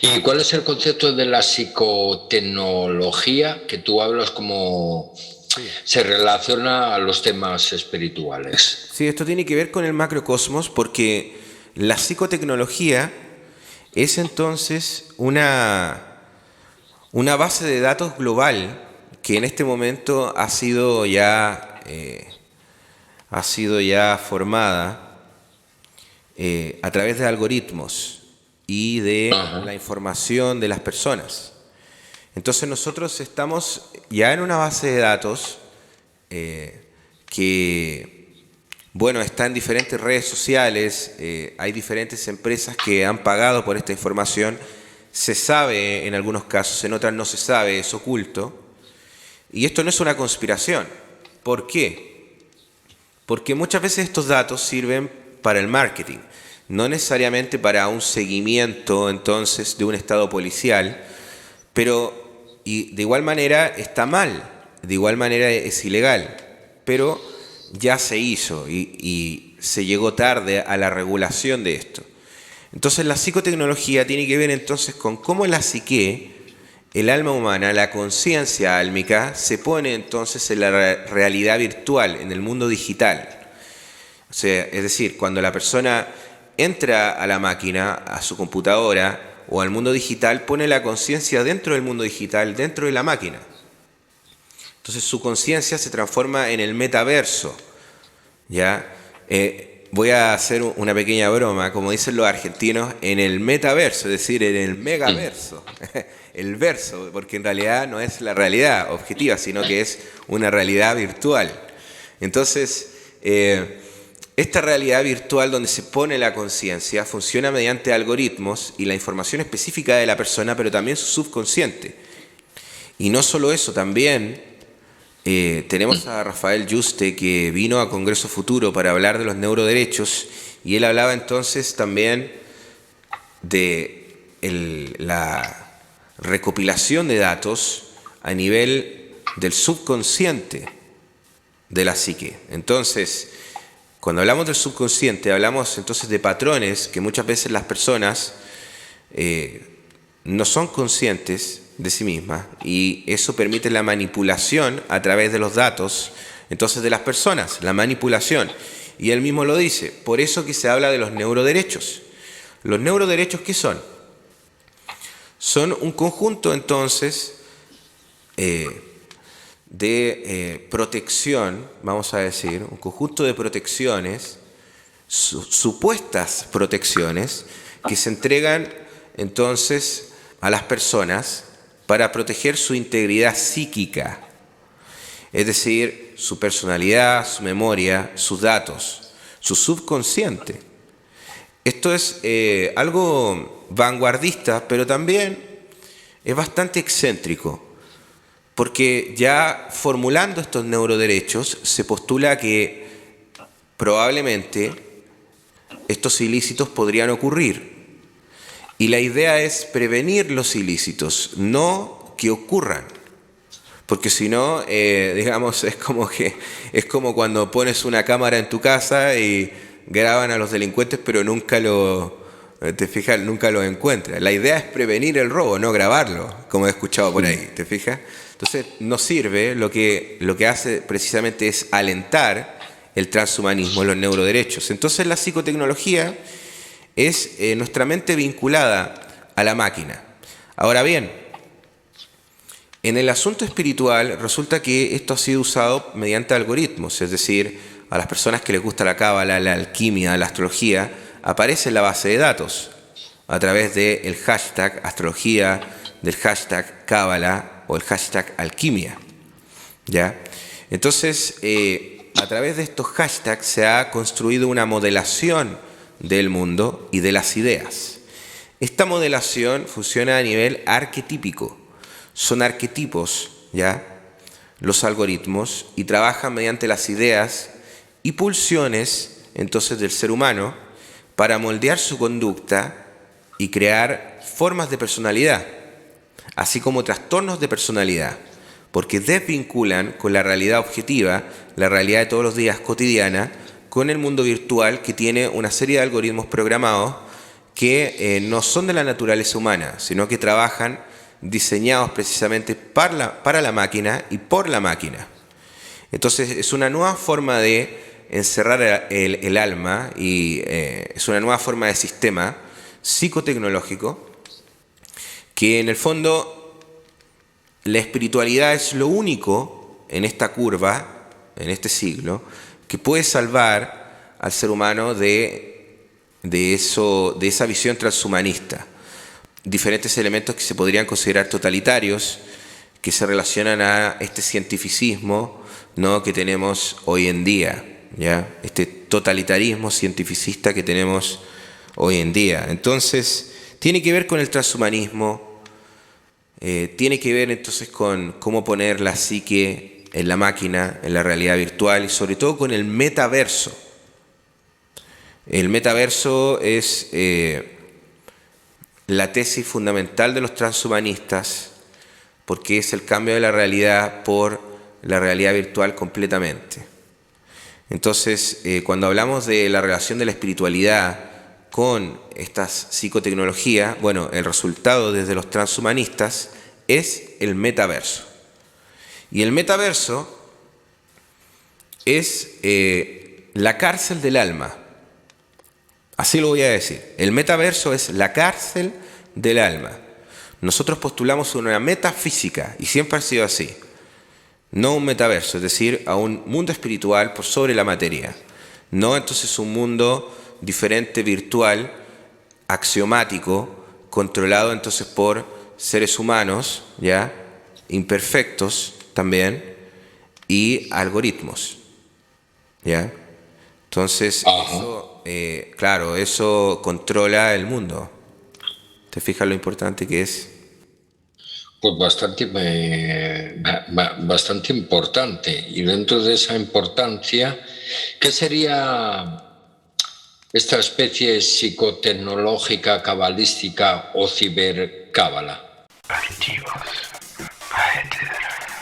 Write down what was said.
¿Y cuál es el concepto de la psicotecnología que tú hablas como Sí. se relaciona a los temas espirituales? Sí, esto tiene que ver con el macrocosmos porque la psicotecnología es entonces una base de datos global que en este momento ha sido ya formada a través de algoritmos y de Ajá. la información de las personas. Entonces nosotros estamos ya en una base de datos que, bueno, está en diferentes redes sociales, hay diferentes empresas que han pagado por esta información, se sabe en algunos casos, en otras no se sabe, es oculto, y esto no es una conspiración. ¿Por qué? Porque muchas veces estos datos sirven para el marketing, no necesariamente para un seguimiento entonces de un estado policial, pero y de igual manera está mal, de igual manera es ilegal, pero ya se hizo y se llegó tarde a la regulación de esto. Entonces la psicotecnología tiene que ver entonces con cómo la psique, el alma humana, la conciencia álmica, se pone entonces en la realidad virtual, en el mundo digital. O sea, es decir, cuando la persona entra a la máquina, a su computadora o al mundo digital, pone la conciencia dentro del mundo digital, dentro de la máquina. Entonces su conciencia se transforma en el metaverso. ¿Ya? Voy a hacer una pequeña broma, como dicen los argentinos, en el metaverso, es decir, en el megaverso. El verso, porque en realidad no es la realidad objetiva, sino que es una realidad virtual. Entonces, esta realidad virtual donde se pone la conciencia funciona mediante algoritmos y la información específica de la persona, pero también su subconsciente. Y no solo eso, también tenemos a Rafael Yuste que vino a Congreso Futuro para hablar de los neuroderechos y él hablaba entonces también de la recopilación de datos a nivel del subconsciente de la psique. Entonces, cuando hablamos del subconsciente, hablamos entonces de patrones que muchas veces las personas no son conscientes de sí mismas y eso permite la manipulación a través de los datos entonces de las personas, la manipulación. Y él mismo lo dice, por eso que se habla de los neuroderechos. ¿Los neuroderechos qué son? Son un conjunto entonces de protección, vamos a decir, un conjunto de protecciones, supuestas protecciones, que se entregan entonces a las personas para proteger su integridad psíquica, es decir, su personalidad, su memoria, sus datos, su subconsciente. Esto es algo vanguardista, pero también es bastante excéntrico, porque ya formulando estos neuroderechos se postula que probablemente estos ilícitos podrían ocurrir. Y la idea es prevenir los ilícitos, no que ocurran. Porque si no, digamos, es como cuando pones una cámara en tu casa y graban a los delincuentes, pero te fijas, nunca lo encuentras. La idea es prevenir el robo, no grabarlo, como he escuchado por ahí, ¿te fijas? Entonces, no sirve, lo que hace precisamente es alentar el transhumanismo, los neuroderechos. Entonces, la psicotecnología es nuestra mente vinculada a la máquina. Ahora bien, en el asunto espiritual resulta que esto ha sido usado mediante algoritmos, es decir, a las personas que les gusta la cábala, la alquimia, la astrología, aparece en la base de datos a través del hashtag astrología, del hashtag cábala o el hashtag alquimia. ¿Ya? Entonces, a través de estos hashtags se ha construido una modelación del mundo y de las ideas. Esta modelación funciona a nivel arquetípico. Son arquetipos, ¿ya? Los algoritmos y trabajan mediante las ideas y pulsiones entonces del ser humano para moldear su conducta y crear formas de personalidad, así como trastornos de personalidad, porque desvinculan con la realidad objetiva, la realidad de todos los días cotidiana, con el mundo virtual, que tiene una serie de algoritmos programados que no son de la naturaleza humana, sino que trabajan diseñados precisamente para la máquina y por la máquina. Entonces es una nueva forma de encerrar el alma y es una nueva forma de sistema psicotecnológico que en el fondo la espiritualidad es lo único en esta curva, en este siglo, que puede salvar al ser humano de esa visión transhumanista. Diferentes elementos que se podrían considerar totalitarios, que se relacionan a este cientificismo, ¿no?, que tenemos hoy en día, ¿ya? Este totalitarismo cientificista que tenemos hoy en día. Entonces, tiene que ver con el transhumanismo, tiene que ver entonces con cómo poner la psique en la máquina, en la realidad virtual y sobre todo con el metaverso. El metaverso es la tesis fundamental de los transhumanistas porque es el cambio de la realidad por la realidad virtual completamente. Entonces, cuando hablamos de la relación de la espiritualidad con estas psicotecnologías, bueno, el resultado desde los transhumanistas es el metaverso. Y el metaverso es la cárcel del alma. Así lo voy a decir. El metaverso es la cárcel del alma. Nosotros postulamos una metafísica y siempre ha sido así. No un metaverso, es decir, a un mundo espiritual por sobre la materia. No entonces un mundo diferente, virtual, axiomático, controlado entonces por seres humanos, ¿ya?, imperfectos también, y algoritmos, ¿ya? Entonces, eso, claro, eso controla el mundo. ¿Te fijas lo importante que es? Pues bastante importante. Y dentro de esa importancia, ¿qué sería esta especie psicotecnológica, cabalística o cibercábala? Archivos.